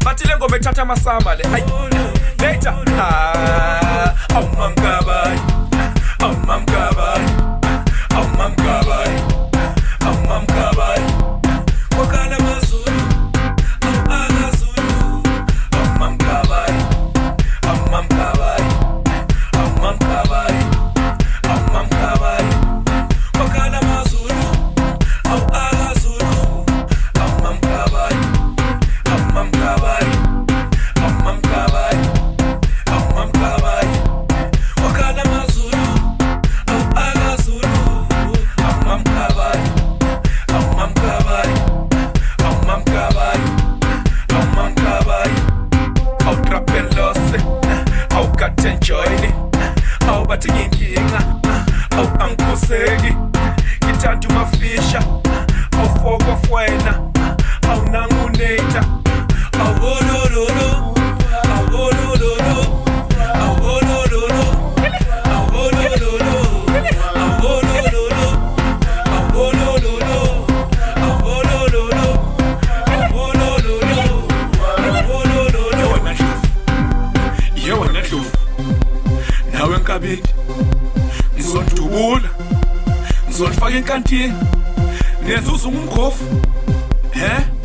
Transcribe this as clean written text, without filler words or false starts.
bathi le ngoma ethatha amasamba le hayi later awumamkabayi awumamkabayi awumamkabayi awumamkabayi wakala mazulu awakazulu awumamkabayi awumamkabayi awumamkabayi awumamkabayi wakala mazulu awakazulu awumamkabayi awumamkabayi awumamkabayi awumamkabayi wakala mazulu awakazulu awumamkabayi awumamkabayi awumamkabayi awumamkabayi awutrapelose awukathenjoyini awubathi nginkinga awuangikhuseki ngithanda umafisha awufokofwena awunanguneta awolololo awolololo awolololo awolololo awolololo awolololo awolololo awolololo yewona Dlovu nawe Nkabinde ngizondubula ngizolifaka enkantini nezuza ungumgofu he